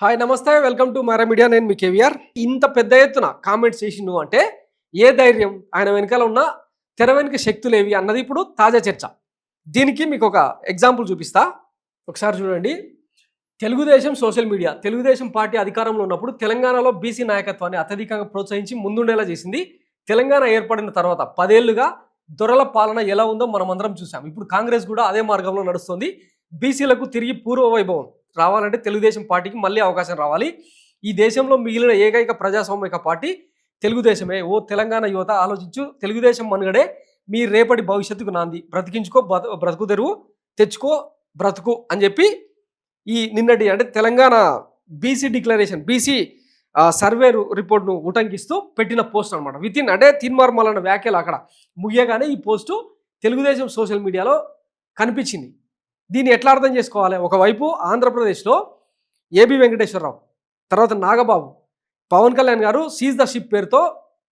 Hi నమస్తే welcome to Mara media. నేను మీ కేవీఆర్. ఇంత పెద్ద ఎత్తున కామెంట్స్ చేసిండు అంటే ఏ ధైర్యం, ఆయన వెనకాల ఉన్న తెర వెనుక శక్తులేవి అన్నది ఇప్పుడు తాజా చర్చ. దీనికి మీకు ఒక ఎగ్జాంపుల్ చూపిస్తా, ఒకసారి చూడండి. Telugu Desam social media, Telugu Desam party అధికారంలో ఉన్నప్పుడు తెలంగాణలో బీసీ నాయకత్వాన్ని అత్యధికంగా ప్రోత్సహించి ముందుండేలా చేసింది. తెలంగాణ ఏర్పడిన తర్వాత 10 ఏళ్లుగా దొరల పాలన ఎలా ఉందో మనం అందరం చూసాం. ఇప్పుడు కాంగ్రెస్ కూడా అదే మార్గంలో నడుస్తుంది. బీసీలకు తిరిగి పూర్వ వైభవం రావాలంటే తెలుగుదేశం పార్టీకి మళ్ళీ అవకాశం రావాలి. ఈ దేశంలో మిగిలిన ఏకైక ప్రజాస్వామిక పార్టీ తెలుగుదేశమే. ఓ తెలంగాణ యువత ఆలోచించు, తెలుగుదేశం మనుగడే మీ రేపటి భవిష్యత్తుకు నాంది. బ్రతికించుకో బ్రతుకు తెరువు, తెచ్చుకో బ్రతుకు అని చెప్పి ఈ నిన్నటి అంటే Telangana BC declaration, BC survey రిపోర్ట్ను ఉటంకిస్తూ పెట్టిన పోస్ట్ అనమాట. వితిన్ అంటే తీన్మార్మలన్న వ్యాఖ్యలు అక్కడ ముగియగానే ఈ పోస్టు తెలుగుదేశం సోషల్ మీడియాలో కనిపించింది. దీన్ని ఎట్లా అర్థం చేసుకోవాలి? ఒకవైపు ఆంధ్రప్రదేశ్లో ఏబి వెంకటేశ్వరరావు, తర్వాత నాగబాబు, పవన్ కళ్యాణ్ గారు సీజ్ ద షిప్ పేరుతో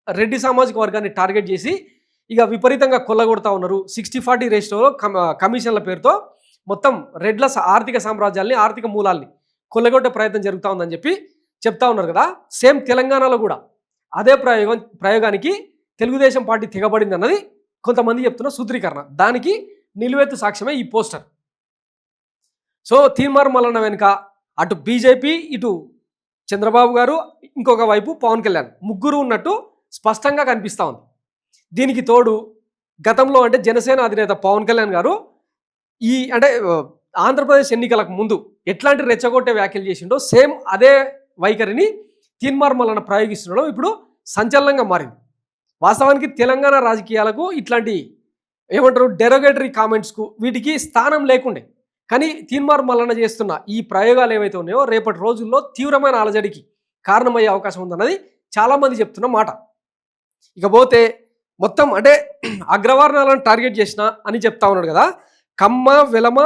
రెడ్డి సామాజిక వర్గాన్ని టార్గెట్ చేసి ఇక విపరీతంగా కొల్లగొడతా ఉన్నారు. 60-40 రేషియోలో కమిషన్ల పేరుతో మొత్తం రెడ్ల ఆర్థిక సామ్రాజ్యాల్ని, ఆర్థిక మూలాల్ని కొల్లగొట్టే ప్రయత్నం జరుగుతూ ఉందని చెప్పి చెప్తా ఉన్నారు కదా. సేమ్ తెలంగాణలో కూడా అదే ప్రయోగానికి తెలుగుదేశం పార్టీ తెగబడింది అన్నది కొంతమంది చెప్తున్న సూత్రీకరణ. దానికి నిలువెత్తు సాక్ష్యమే ఈ పోస్టర్. సో తీన్మార్మలన్న వెనుక అటు బీజేపీ, ఇటు చంద్రబాబు గారు, ఇంకొక వైపు పవన్ కళ్యాణ్, ముగ్గురు ఉన్నట్టు స్పష్టంగా కనిపిస్తూ ఉంది. దీనికి తోడు గతంలో అంటే జనసేన అధినేత పవన్ కళ్యాణ్ గారు ఈ అంటే ఆంధ్రప్రదేశ్ ఎన్నికలకు ముందు ఎట్లాంటి రెచ్చగొట్టే వ్యాఖ్యలు చేసిండో సేమ్ అదే వైఖరిని తీన్మార్మలన్న ప్రయోగిస్తుండడం ఇప్పుడు సంచలనంగా మారింది. వాస్తవానికి తెలంగాణ రాజకీయాలకు ఇట్లాంటి ఏమంటారు డెరోగేటరీ కామెంట్స్కు వీటికి స్థానం లేకుండే. కానీ తీన్మార్మలన్న చేస్తున్న ఈ ప్రయోగాలు ఏవైతే ఉన్నాయో రేపటి రోజుల్లో తీవ్రమైన అలజడికి కారణమయ్యే అవకాశం ఉందన్నది చాలామంది చెప్తున్న మాట. ఇకపోతే మొత్తం అంటే అగ్రవర్ణాలను టార్గెట్ చేసిన అని చెప్తా ఉన్నాడు కదా. కమ్మ, వెలమ,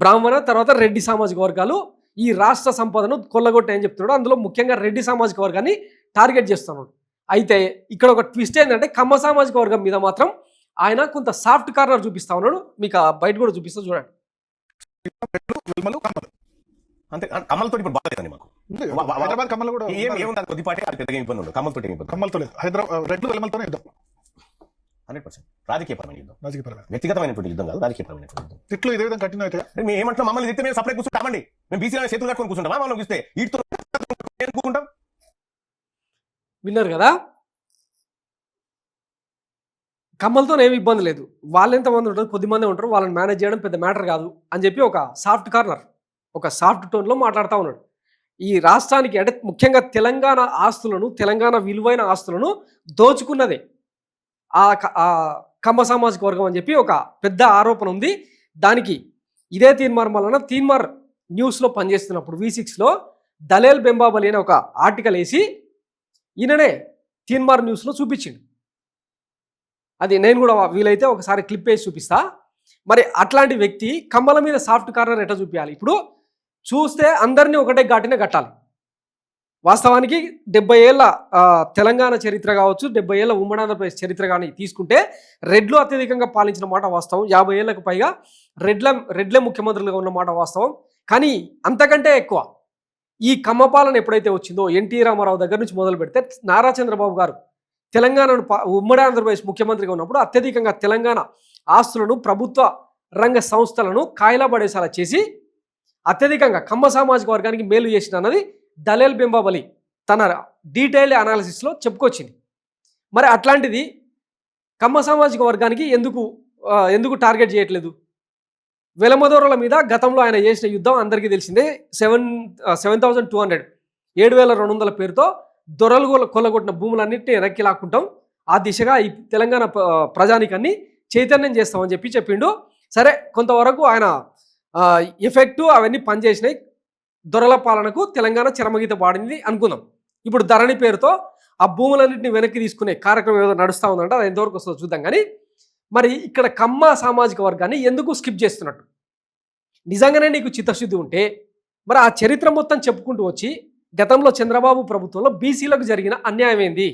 బ్రాహ్మణ, తర్వాత రెడ్డి సామాజిక వర్గాలు ఈ రాష్ట్ర సంపదను కొల్లగొట్టాయని చెప్తున్నాడు. అందులో ముఖ్యంగా రెడ్డి సామాజిక వర్గాన్ని టార్గెట్ చేస్తున్నాడు. అయితే ఇక్కడ ఒక ట్విస్ట్ ఏంటంటే కమ్మ సామాజిక వర్గం మీద మాత్రం ఆయన కొంత సాఫ్ట్ కార్నర్ చూపిస్తా ఉన్నాడు. మీకు బయట కూడా చూపిస్తా చూడండి. అంతే కమలతో ఇప్పుడు బాధలేదండి మాకు. హైదరాబాద్ కమల్ కూడా ఏముంది కొద్దిపాటి అది పెద్దగా ఇబ్బంది ఉండదు. కమల్తో లేదు, హైదరాబాద్ రెడ్లు వెల్మలతోనే యుద్ధం. 100% రాజకీయపరమైన యుద్ధం, రాజకీయపరమైన వ్యక్తిగతమైనటువంటి యుద్ధం కాదు, రాజకీయపరమైన యుద్ధం. తిట్లు ఇదే విధంగా కంటిన్యూ అయితే మేము ఏమంటున్నాం, మమ్మల్ని తిట్టి మేము సపరేట్ కూర్చుంటామండి. మేము బీసీ చేతులు కట్టుకొని కూర్చుంటాం. మమ్మల్ని చూస్తే వీటితో కూర్చుంటాం. విన్నారు కదా, కమ్మలతో ఏమి ఇబ్బంది లేదు. వాళ్ళు ఎంతమంది ఉంటారు, కొద్దిమంది ఉంటారు, వాళ్ళని మేనేజ్ చేయడం పెద్ద మ్యాటర్ కాదు అని చెప్పి ఒక సాఫ్ట్ కార్నర్, ఒక సాఫ్ట్ టోన్లో మాట్లాడుతూ ఉన్నాడు. ఈ రాష్ట్రానికి అంటే ముఖ్యంగా తెలంగాణ ఆస్తులను, తెలంగాణ విలువైన ఆస్తులను దోచుకున్నదే ఆ కమ్మ సామాజిక వర్గం అని చెప్పి ఒక పెద్ద ఆరోపణ ఉంది. దానికి ఇదే తీన్మార్మలన్న తీన్మార్ న్యూస్లో పనిచేస్తున్నప్పుడు V6లో దలేల్ బెంబాబలి అనే ఒక ఆర్టికల్ వేసి ఈయననే తీన్మార్ న్యూస్లో చూపించిండు. అది నేను కూడా వీలైతే ఒకసారి క్లిప్ వేసి చూపిస్తా. మరి అట్లాంటి వ్యక్తి కమ్మల మీద సాఫ్ట్ కార్నర్ ఎట్లా చూపించాలి? ఇప్పుడు చూస్తే అందరినీ ఒకటే ఘాటిన కట్టాలి. వాస్తవానికి 70 ఏళ్ళ తెలంగాణ చరిత్ర కావచ్చు, 70 ఏళ్ళ ఉమ్మడి ఆంధ్రప్రదేశ్ చరిత్ర కానీ తీసుకుంటే రెడ్లు అత్యధికంగా పాలించిన మాట వాస్తవం. 50 ఏళ్లకు పైగా రెడ్లే ముఖ్యమంత్రులుగా ఉన్న మాట వాస్తవం. కానీ అంతకంటే ఎక్కువ ఈ కమ్మ పాలన ఎప్పుడైతే వచ్చిందో ఎన్టీ రామారావు దగ్గర నుంచి మొదలు పెడితే నారా చంద్రబాబు గారు తెలంగాణను ఉమ్మడి ఆంధ్రప్రదేశ్ ముఖ్యమంత్రిగా ఉన్నప్పుడు అత్యధికంగా తెలంగాణ ఆస్తులను, ప్రభుత్వ రంగ సంస్థలను కాయలా పడేసేలా చేసి అత్యధికంగా కమ్మ సామాజిక వర్గానికి మేలు చేసిన అన్నది దలేల్ బెంబాబలి తన డీటెయిల్ అనాలిసిస్లో చెప్పుకొచ్చింది. మరి అట్లాంటిది కమ్మ సామాజిక వర్గానికి ఎందుకు టార్గెట్ చేయట్లేదు? వెలమదోరల మీద గతంలో ఆయన చేసిన యుద్ధం అందరికీ తెలిసిందే. 7,200 7,200 పేరుతో దొరలు కొల్లగొట్టిన భూములన్నింటినీ వెనక్కి లాక్కుంటాం, ఆ దిశగా ఈ తెలంగాణ ప్రజానికాన్ని చైతన్యం చేస్తామని చెప్పిండు. సరే, కొంతవరకు ఆయన ఎఫెక్టు అవన్నీ పనిచేసినాయి. దొరల పాలనకు తెలంగాణ చరమగీత పాడింది అనుకుందాం. ఇప్పుడు ధరణి పేరుతో ఆ భూములన్నింటినీ వెనక్కి తీసుకునే కార్యక్రమం ఏదో నడుస్తూ ఉందంటే అది ఎంతవరకు వస్తుందో చూద్దాం. కానీ మరి ఇక్కడ కమ్మ సామాజిక వర్గాన్ని ఎందుకు స్కిప్ చేస్తున్నట్టు? నిజంగానే నీకు చిత్తశుద్ధి ఉంటే మరి ఆ చరిత్ర మొత్తం చెప్పుకుంటూ వచ్చి గతంలో చంద్రబాబు ప్రభుత్వంలో బీసీలకు జరిగిన అన్యాయం ఏంది?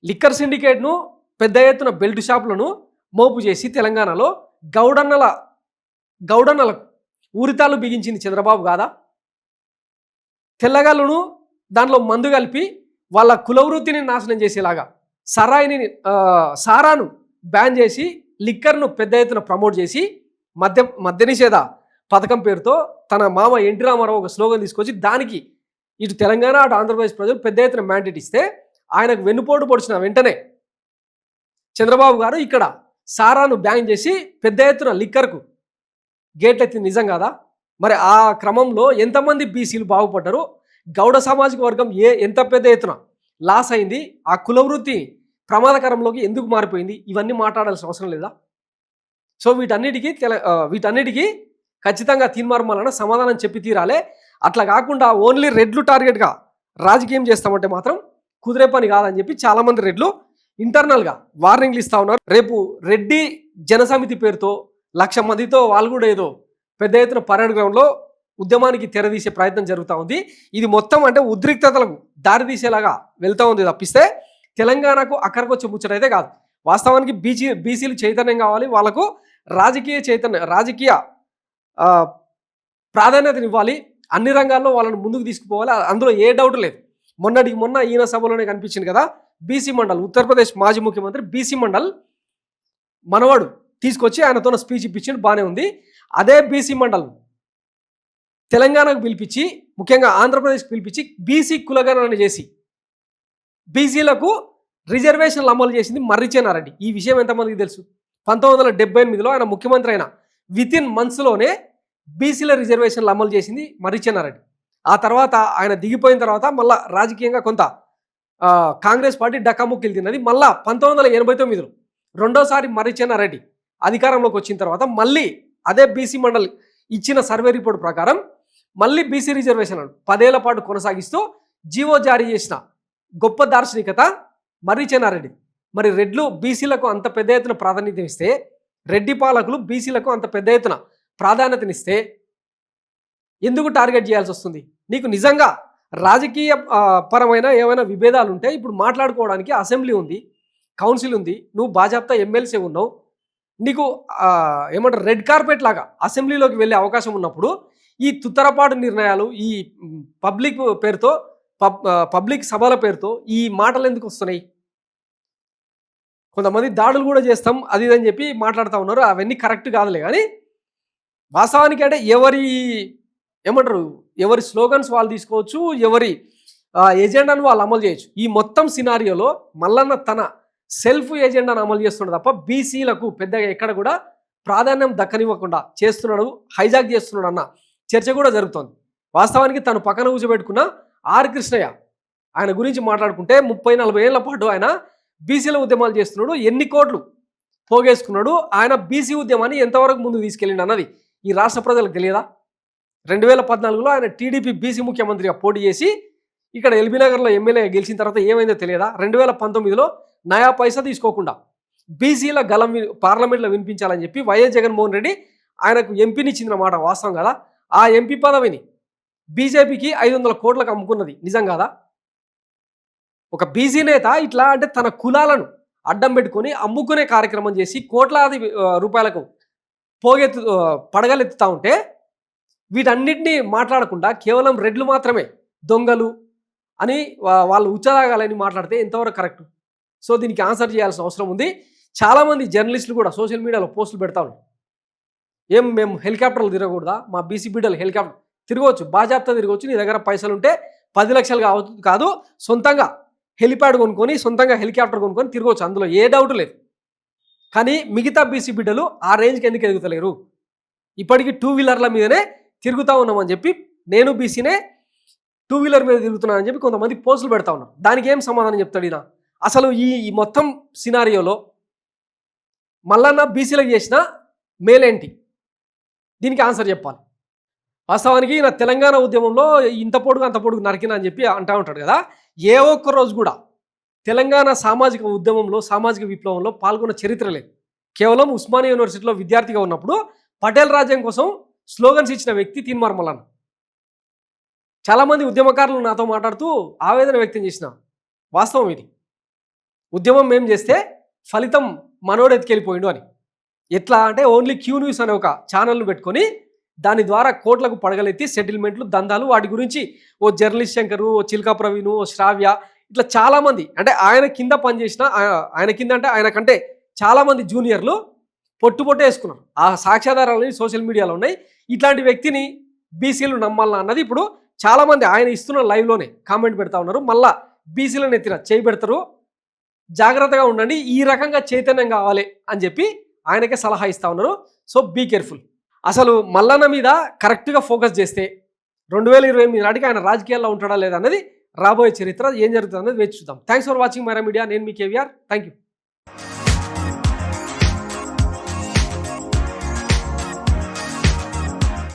లిక్కర్ సిండికేట్ను, పెద్ద ఎత్తున బెల్ట్ షాపులను మోపు చేసి తెలంగాణలో గౌడన్నలకు ఊరితాళ్ళు బిగించింది చంద్రబాబు కాదా? తెల్లగాళ్ళను దాంట్లో మందు కలిపి వాళ్ళ కులవృత్తిని నాశనం చేసేలాగా సారాను బ్యాన్ చేసి లిక్కర్ను పెద్ద ఎత్తున ప్రమోట్ చేసి మద్య నిషేధ పథకం పేరుతో తన మామ ఎన్టీ రామారావు ఒక స్లోగన్ తీసుకొచ్చి దానికి ఇటు తెలంగాణ అటు ఆంధ్రప్రదేశ్ ప్రజలు పెద్ద ఎత్తున మ్యాండేట్ ఇస్తే ఆయనకు వెన్నుపోటు పొడిచిన వెంటనే చంద్రబాబు గారు ఇక్కడ సారాను బ్యాన్ చేసి పెద్ద ఎత్తున లిక్కర్కు గేట్ ఎత్తింది నిజం కాదా? మరి ఆ క్రమంలో ఎంతమంది బీసీలు బాగుపడ్డారు, గౌడ సామాజిక వర్గం ఎంత పెద్ద ఎత్తున లాస్ అయింది, ఆ కులవృత్తి ప్రమాదకరంలోకి ఎందుకు మారిపోయింది, ఇవన్నీ మాట్లాడాల్సిన అవసరం లేదా? సో వీటన్నిటికీ ఖచ్చితంగా తీర్మార్మాలన్న సమాధానం చెప్పి తీరాలే. అట్లా కాకుండా ఓన్లీ రెడ్లు టార్గెట్గా రాజకీయం చేస్తామంటే మాత్రం కుదిరే పని కాదని చెప్పి చాలామంది రెడ్లు ఇంటర్నల్గా వార్నింగ్లు ఇస్తూ ఉన్నారు. రేపు రెడ్డి జనసమితి పేరుతో 1,00,000 మందితో వాళ్ళు కూడా ఏదో పెద్ద ఎత్తున పరేడ్ గ్రౌండ్లో ఉద్యమానికి తెరదీసే ప్రయత్నం జరుగుతూ ఉంది. ఇది మొత్తం అంటే ఉద్రిక్తతలకు దారితీసేలాగా వెళ్తూ ఉంది తప్పిస్తే తెలంగాణకు అక్కడికొచ్చే ముచ్చటైతే కాదు. వాస్తవానికి బీసీలు చైతన్యం కావాలి, వాళ్ళకు రాజకీయ ప్రాధాన్యతనివ్వాలి, అన్ని రంగాల్లో వాళ్ళని ముందుకు తీసుకుపోవాలి. అందులో ఏ డౌట్ లేదు. మొన్న ఈయన సభలోనే కనిపించింది కదా, బీసీ మండల్, ఉత్తరప్రదేశ్ మాజీ ముఖ్యమంత్రి బీసీ మండల్ మనవాడు తీసుకొచ్చి ఆయనతో స్పీచ్ ఇప్పించింది, బాగానే ఉంది. అదే బీసీ మండల్ తెలంగాణకు పిలిపించి, ముఖ్యంగా ఆంధ్రప్రదేశ్కి పిలిపించి బీసీ కులగణన చేసి బీసీలకు రిజర్వేషన్లు అమలు చేసింది మర్రి చెన్నారెడ్డి. ఈ విషయం ఎంతమందికి తెలుసు? 1978లో ఆయన ముఖ్యమంత్రి అయిన వితిన్ మంత్స్లోనే బీసీల రిజర్వేషన్లు అమలు చేసింది మర్రి చెన్నారెడ్డి. ఆ తర్వాత ఆయన దిగిపోయిన తర్వాత మళ్ళీ రాజకీయంగా కొంత కాంగ్రెస్ పార్టీ డక్కాముక్కిలు తిన్నది. మళ్ళా 1989లో రెండోసారి మర్రి చెన్నారెడ్డి అధికారంలోకి వచ్చిన తర్వాత మళ్ళీ అదే బీసీ మండలి ఇచ్చిన సర్వే రిపోర్ట్ ప్రకారం మళ్ళీ బీసీ రిజర్వేషన్లను 10 ఏళ్ల పాటు కొనసాగిస్తూ జీవో జారీ చేసిన గొప్ప దార్శనికత మర్రి చెన్నారెడ్డి. మరి రెడ్లు బీసీలకు అంత పెద్ద ఎత్తున ప్రాధాన్యత ఇస్తే, రెడ్డి పాలకులు బీసీలకు అంత పెద్ద ఎత్తున ప్రాధాన్యతనిస్తే ఎందుకు టార్గెట్ చేయాల్సి వస్తుంది? నీకు నిజంగా రాజకీయ పరమైన ఏమైనా విభేదాలు ఉంటే ఇప్పుడు మాట్లాడుకోవడానికి అసెంబ్లీ ఉంది, కౌన్సిల్ ఉంది, నువ్వు బాజాప్తా ఎమ్మెల్సీ ఉన్నావు, నీకు ఏమంటారు రెడ్ కార్పెట్ లాగా అసెంబ్లీలోకి వెళ్ళే అవకాశం ఉన్నప్పుడు ఈ తుత్తరపాటు నిర్ణయాలు, ఈ పబ్లిక్ సభల పేరుతో ఈ మాటలు ఎందుకు వస్తున్నాయి? కొంతమంది దాడులు కూడా చేస్తాం అది ఇదని చెప్పి మాట్లాడుతూ ఉన్నారు. అవన్నీ కరెక్ట్ కాదులే. కానీ వాస్తవానికి అంటే ఎవరి స్లోగన్స్ వాళ్ళు తీసుకోవచ్చు, ఎవరి ఎజెండాను వాళ్ళు అమలు చేయొచ్చు. ఈ మొత్తం సినారియోలో మల్లన్న తన సెల్ఫ్ ఎజెండాను అమలు చేస్తున్నాడు తప్ప బీసీలకు పెద్దగా ఎక్కడ కూడా ప్రాధాన్యం దక్కనివ్వకుండా చేస్తున్నాడు, హైజాక్ చేస్తున్నాడు అన్న చర్చ కూడా జరుగుతోంది. వాస్తవానికి తను పక్కన కూర్చోబెట్టుకున్న ఆర్ కృష్ణయ్య, ఆయన గురించి మాట్లాడుకుంటే 30-40 ఏళ్ల పాటు ఆయన బీసీల ఉద్యమాలు చేస్తున్నాడు, ఎన్ని కోట్లు పోగేసుకున్నాడు, ఆయన బీసీ ఉద్యమాన్ని ఎంతవరకు ముందుకు తీసుకెళ్ళిండు అన్నది ఈ రాష్ట్ర ప్రజలకు తెలియదా? 2014లో ఆయన టీడీపీ బీసీ ముఖ్యమంత్రిగా పోటీ చేసి ఇక్కడ ఎల్బీ నగర్లో ఎమ్మెల్యేగా గెలిచిన తర్వాత ఏమైందో తెలియదా? 2019లో నయా పైసా తీసుకోకుండా బీసీల గలం పార్లమెంట్లో వినిపించాలని చెప్పి వైఎస్ జగన్మోహన్ రెడ్డి ఆయనకు ఎంపీని ఇచ్చిన మాట వాస్తవం కదా. ఆ ఎంపీ పదవిని బీజేపీకి 500 కోట్లకు అమ్ముకున్నది నిజం కాదా? ఒక బీసీ నేత ఇట్లా అంటే తన కులాలను అడ్డం పెట్టుకొని అమ్ముకునే కార్యక్రమం చేసి కోట్లాది రూపాయలకు పడగలెత్తుతూ ఉంటే వీటన్నిటినీ మాట్లాడకుండా కేవలం రెడ్లు మాత్రమే దొంగలు అని వాళ్ళు ఉచ్చరాగాలని మాట్లాడితే ఎంతవరకు కరెక్ట్? సో దీనికి ఆన్సర్ చేయాల్సిన అవసరం ఉంది. చాలామంది జర్నలిస్టులు కూడా సోషల్ మీడియాలో పోస్టులు పెడతా ఉన్నారు. మేము హెలికాప్టర్లు తిరగకూడదా? మా బీసీ బిడ్డలు హెలికాప్టర్ తిరగవచ్చు, బాజాప్తా తిరగవచ్చు, నీ దగ్గర పైసలు ఉంటే 10 లక్షలు కాదు, సొంతంగా హెలిప్యాడ్ కొనుక్కొని సొంతంగా హెలికాప్టర్ కొనుక్కొని తిరగవచ్చు, అందులో ఏ డౌట్ లేదు. కానీ మిగతా బీసీ బిడ్డలు ఆ రేంజ్కి ఎందుకు ఎదుగుతలేరు? ఇప్పటికీ 2 వీలర్ల మీదనే తిరుగుతూ ఉన్నామని చెప్పి, నేను బీసీనే 2 వీలర్ మీద తిరుగుతున్నానని చెప్పి కొంతమంది పోస్టులు పెడతా ఉన్నారు. దానికి ఏం సమాధానం చెప్తాడు ఈయన? అసలు ఈ మొత్తం సినారియోలో మల్లన్న బీసీలకు చేసిన మేలేంటి? దీనికి ఆన్సర్ చెప్పాలి. వాస్తవానికి నా తెలంగాణ ఉద్యమంలో ఇంత పొడుగు అంత పొడుగు నరికినా అని చెప్పి అంటూ ఉంటాడు కదా. ఏ ఒక్క రోజు కూడా తెలంగాణ సామాజిక ఉద్యమంలో, సామాజిక విప్లవంలో పాల్గొన్న చరిత్ర లేదు. కేవలం ఉస్మానియా యూనివర్సిటీలో విద్యార్థిగా ఉన్నప్పుడు పటేల్ రాజ్యం కోసం స్లోగన్స్ ఇచ్చిన వ్యక్తి తీన్మార్ మల్లన్న. చాలామంది ఉద్యమకారులు నాతో మాట్లాడుతూ ఆవేదన వ్యక్తం చేసిన వాస్తవం ఇది. ఉద్యమం మేం చేస్తే ఫలితం మనోడు ఎత్తుకెళ్ళిపోయిండు అని. ఎట్లా అంటే ఓన్లీ క్యూ న్యూస్ అనే ఒక ఛానల్ను పెట్టుకొని దాని ద్వారా కోట్లకు పడగలెత్తి సెటిల్మెంట్లు దందాలు వాటి గురించి ఓ జర్నలిస్ట్ శంకరు, ఓ చిల్కా ప్రవీణ్, ఓ శ్రావ్య ఇట్లా చాలామంది అంటే ఆయన కింద పనిచేసిన ఆయన కింద అంటే ఆయనకంటే చాలామంది జూనియర్లు పొట్టు వేసుకున్నారు. ఆ సాక్ష్యాధారాలు సోషల్ మీడియాలో ఉన్నాయి. ఇట్లాంటి వ్యక్తిని బీసీలు నమ్మాలన్నా అన్నది ఇప్పుడు చాలామంది ఆయన ఇస్తున్న లైవ్లోనే కామెంట్ పెడతా ఉన్నారు. మళ్ళా బీసీలను ఎత్తిన చేయి పెడతారు, జాగ్రత్తగా ఉండండి, ఈ రకంగా చైతన్యం కావాలి అని చెప్పి ఆయనకే సలహా ఇస్తా ఉన్నారు. So be careful. అసలు మల్లన్న మీద కరెక్ట్గా ఫోకస్ చేస్తే 2028 నాటికి ఆయన రాజకీయాల్లో ఉంటాడా లేదా అన్నది రాబోయే చరిత్ర. ఏం జరుగుతుంది అన్నది వేచి చూద్దాం. Thanks for watching Myra media. నేను మీ కేవీఆర్. Thank you.